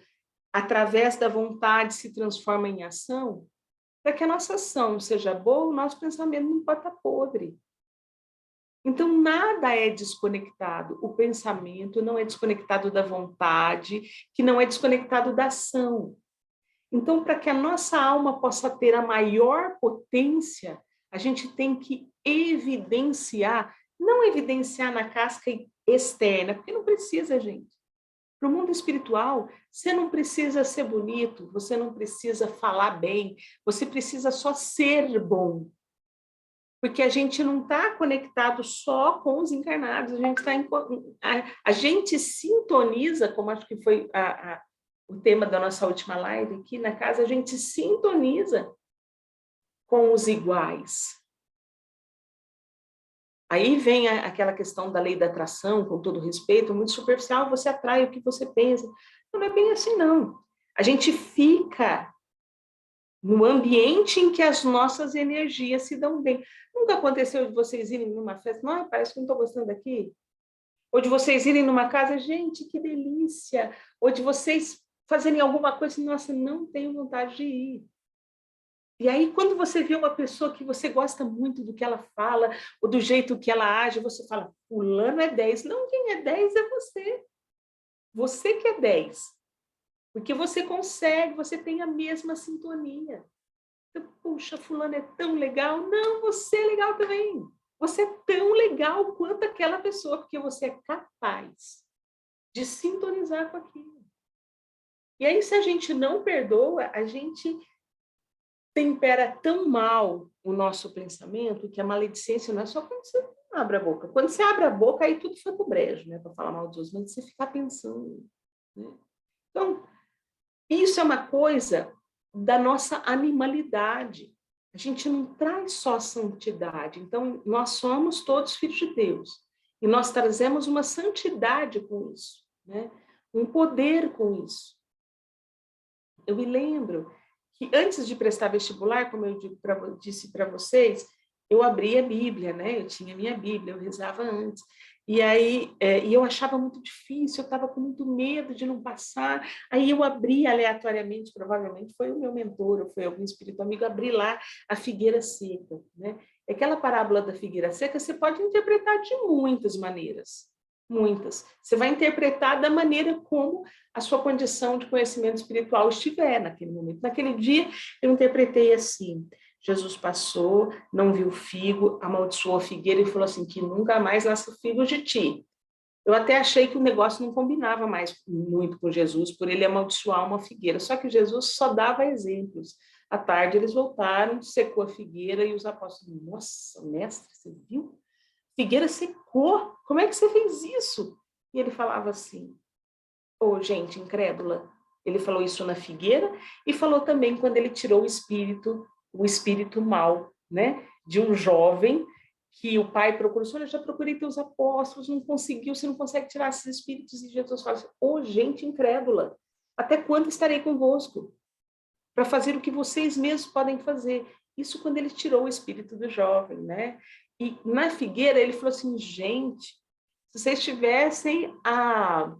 através da vontade, se transforma em ação, para que a nossa ação seja boa, o nosso pensamento não pode estar podre. Então, nada é desconectado. O pensamento não é desconectado da vontade, que não é desconectado da ação. Então, para que a nossa alma possa ter a maior potência, a gente tem que evidenciar, não evidenciar na casca externa, porque não precisa, gente. Para o mundo espiritual, você não precisa ser bonito, você não precisa falar bem, você precisa só ser bom. porque a gente não está conectado só com os encarnados, a gente sintoniza, como acho que foi o tema da nossa última live aqui na casa, a gente sintoniza com os iguais. Aí vem aquela questão da lei da atração, com todo respeito, muito superficial, você atrai o que você pensa. Não é bem assim, não. A gente fica no ambiente em que as nossas energias se dão bem. Nunca aconteceu de vocês irem numa festa, não, parece que não estou gostando daqui? Ou de vocês irem numa casa, gente, que delícia! Ou de vocês fazerem alguma coisa, nossa, não tenho vontade de ir. E aí, quando você vê uma pessoa que você gosta muito do que ela fala, ou do jeito que ela age, você fala, fulano é 10. Não, quem é 10 é você. Você que é 10. Porque você consegue, você tem a mesma sintonia. Então, puxa, fulano é tão legal. Não, você é legal também. Você é tão legal quanto aquela pessoa, porque você é capaz de sintonizar com aquilo. E aí, se a gente não perdoa, a gente tempera tão mal o nosso pensamento que a maledicência não é só quando você abre a boca. Quando você abre a boca, aí tudo foi pro brejo, né? Para falar mal dos outros, mas você ficar pensando. Né? Então, isso é uma coisa da nossa animalidade. A gente não traz só santidade. Então, nós somos todos filhos de Deus. E nós trazemos uma santidade com isso, né? Um poder com isso. Eu me lembro que antes de prestar vestibular, como eu disse para vocês, eu abria a Bíblia, né? Eu tinha minha Bíblia, eu rezava antes. E aí, eu achava muito difícil, eu estava com muito medo de não passar. Aí eu abri aleatoriamente, provavelmente foi o meu mentor, ou foi algum espírito amigo, abri lá a figueira seca, né? Aquela parábola da figueira seca, você pode interpretar de muitas maneiras. Muitas. Você vai interpretar da maneira como a sua condição de conhecimento espiritual estiver naquele momento. Naquele dia, eu interpretei assim: Jesus passou, não viu figo, amaldiçoou a figueira e falou assim, que nunca mais nasça figo de ti. Eu até achei que o negócio não combinava mais muito com Jesus, por ele amaldiçoar uma figueira. Só que Jesus só dava exemplos. À tarde, eles voltaram, secou a figueira e os apóstolos, nossa, mestre, você viu? Figueira secou, como é que você fez isso? E ele falava assim, gente incrédula. Ele falou isso na figueira e falou também quando ele tirou o espírito mau, né? De um jovem que o pai procurou, olha, já procurei teus apóstolos, não conseguiu, você não consegue tirar esses espíritos. E Jesus fala assim, gente incrédula, até quando estarei convosco? Para fazer o que vocês mesmos podem fazer. Isso quando ele tirou o espírito do jovem, né? E na figueira ele falou assim, gente, se vocês tivessem a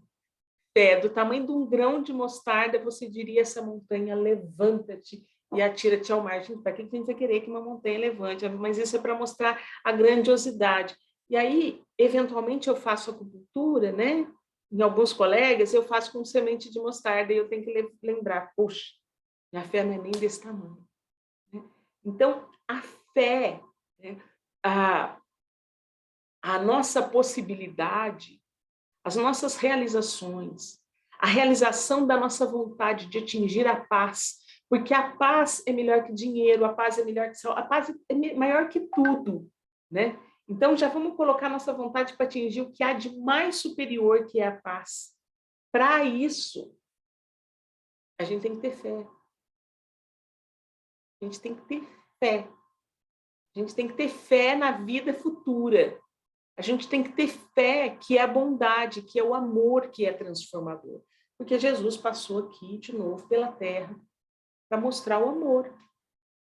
fé do tamanho de um grão de mostarda, você diria essa montanha, levanta-te e atira-te ao mar. Para que a gente vai querer que uma montanha levante? Mas isso é para mostrar a grandiosidade. E aí, eventualmente, eu faço acupuntura, né? Em alguns colegas, eu faço com semente de mostarda e eu tenho que lembrar, poxa, minha fé não é nem desse tamanho. Né? Então, a fé, né? a nossa possibilidade, as nossas realizações, a realização da nossa vontade de atingir a paz, porque a paz é melhor que dinheiro, a paz é melhor que saúde, a paz é maior que tudo, né? Então, já vamos colocar nossa vontade para atingir o que há de mais superior, que é a paz. Para isso, a gente tem que ter fé. A gente tem que ter fé. A gente tem que ter fé na vida futura. A gente tem que ter fé que é a bondade, que é o amor que é transformador. Porque Jesus passou aqui de novo pela terra para mostrar o amor,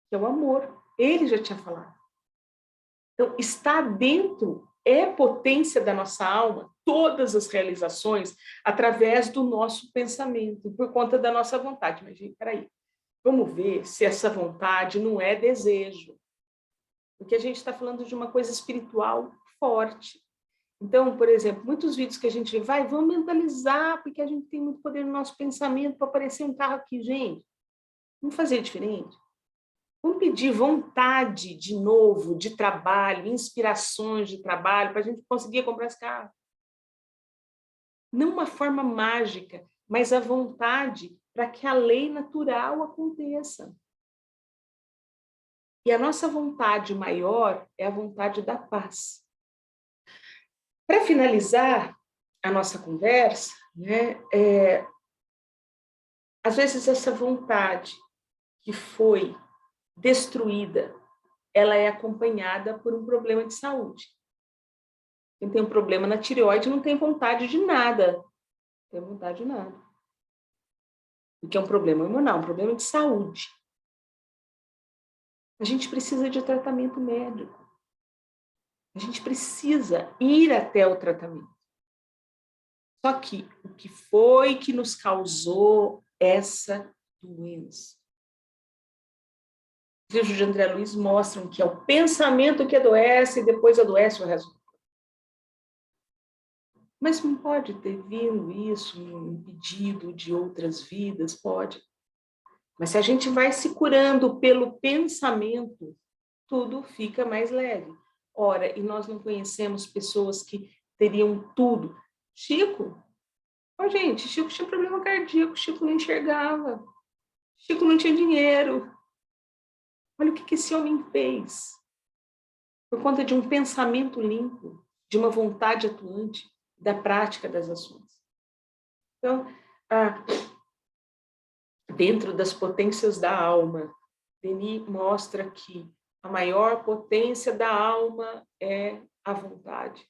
que é o amor. Ele já tinha falado. Então, está dentro, é potência da nossa alma, todas as realizações, através do nosso pensamento, por conta da nossa vontade. Mas, gente, peraí, vamos ver se essa vontade não é desejo. Porque a gente está falando de uma coisa espiritual forte. Então, por exemplo, muitos vídeos que a gente vê, vamos mentalizar, porque a gente tem muito poder no nosso pensamento para aparecer um carro aqui, gente. Vamos fazer diferente? Vamos pedir vontade de novo, de trabalho, inspirações de trabalho, para a gente conseguir comprar esse carro. Não uma forma mágica, mas a vontade para que a lei natural aconteça. E a nossa vontade maior é a vontade da paz. Para finalizar a nossa conversa, né, às vezes essa vontade que foi destruída, ela é acompanhada por um problema de saúde. Quem tem um problema na tireoide não tem vontade de nada. Não tem vontade de nada. Porque é um problema hormonal, um problema de saúde. A gente precisa de tratamento médico. A gente precisa ir até o tratamento. Só que o que foi que nos causou essa doença? Os livros de André Luiz mostram que é o pensamento que adoece e depois adoece o resto. Mas não pode ter vindo isso um pedido de outras vidas? Pode. Mas se a gente vai se curando pelo pensamento, tudo fica mais leve. Ora, e nós não conhecemos pessoas que teriam tudo. Chico, gente, Chico tinha problema cardíaco, Chico não enxergava, Chico não tinha dinheiro. Olha o que esse homem fez. Por conta de um pensamento limpo, de uma vontade atuante, da prática das ações. Então, dentro das potências da alma, Denis mostra que a maior potência da alma é a vontade.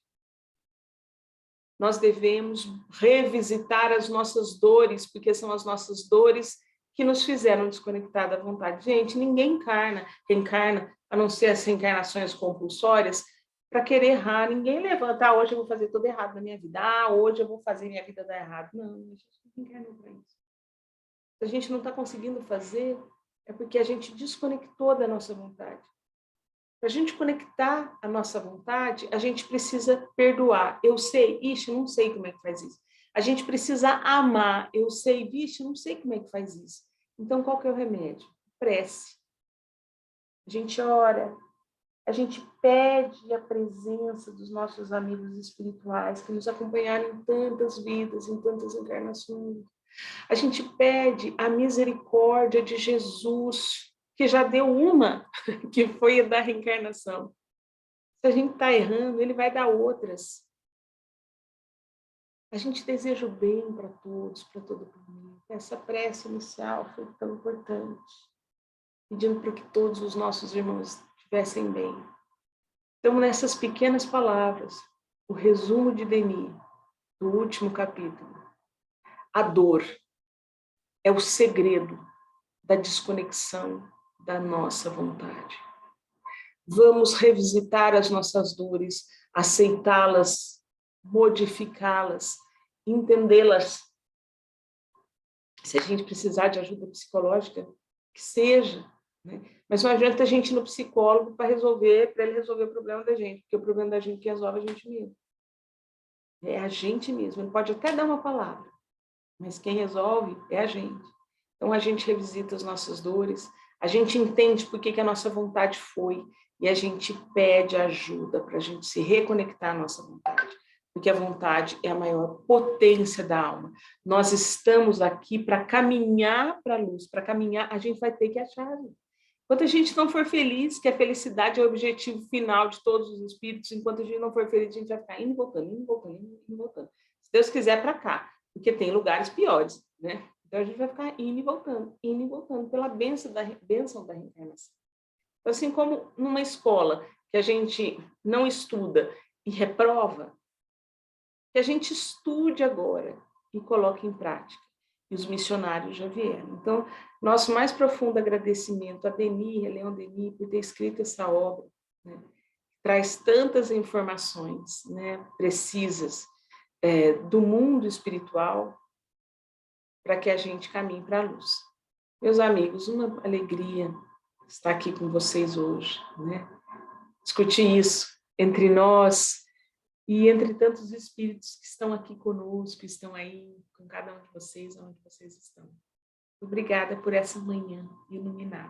Nós devemos revisitar as nossas dores, porque são as nossas dores que nos fizeram desconectar da vontade. Gente, ninguém reencarna, a não ser as reencarnações compulsórias, para querer errar. Ninguém levanta, hoje eu vou fazer tudo errado na minha vida, hoje eu vou fazer minha vida dar errado. Não, a gente não encarnou para isso. Se a gente não está conseguindo fazer, é porque a gente desconectou da nossa vontade. Para a gente conectar a nossa vontade, a gente precisa perdoar. Eu sei, não sei como é que faz isso. A gente precisa amar. Eu sei, não sei como é que faz isso. Então, qual que é o remédio? Prece. A gente ora, a gente pede a presença dos nossos amigos espirituais que nos acompanharam em tantas vidas, em tantas encarnações. A gente pede a misericórdia de Jesus, que já deu uma, que foi a da reencarnação. Se a gente está errando, ele vai dar outras. A gente deseja o bem para todos, para todo mundo. Essa prece inicial foi tão importante, pedindo para que todos os nossos irmãos estivessem bem. Então, nessas pequenas palavras, o resumo de Denis, do último capítulo, a dor é o segredo da desconexão da nossa vontade. Vamos revisitar as nossas dores, aceitá-las, modificá-las, entendê-las. Se a gente precisar de ajuda psicológica, que seja, né? Mas não adianta a gente ir no psicólogo para ele resolver o problema da gente, porque o problema da gente que resolve a gente mesmo. É a gente mesmo. Ele pode até dar uma palavra, mas quem resolve é a gente. Então, a gente revisita as nossas dores, a gente entende por que a nossa vontade foi e a gente pede ajuda para a gente se reconectar à nossa vontade, porque a vontade é a maior potência da alma. Nós estamos aqui para caminhar para a luz, para caminhar, a gente vai ter que achar a luz. Enquanto a gente não for feliz, que a felicidade é o objetivo final de todos os espíritos, enquanto a gente não for feliz, a gente vai ficar indo e voltando, indo e voltando, indo e voltando. Se Deus quiser, para cá, porque tem lugares piores, né? Então, a gente vai ficar indo e voltando pela bênção da reencarnação. Então, assim como numa escola que a gente não estuda e reprova, que a gente estude agora e coloque em prática. E os missionários já vieram. Então, nosso mais profundo agradecimento a Denis, Leon Denis, por ter escrito essa obra, né? Traz tantas informações, né, precisas do mundo espiritual, para que a gente caminhe para a luz. Meus amigos, uma alegria estar aqui com vocês hoje, né? Discutir isso entre nós e entre tantos espíritos que estão aqui conosco, que estão aí com cada um de vocês, onde vocês estão. Obrigada por essa manhã iluminada.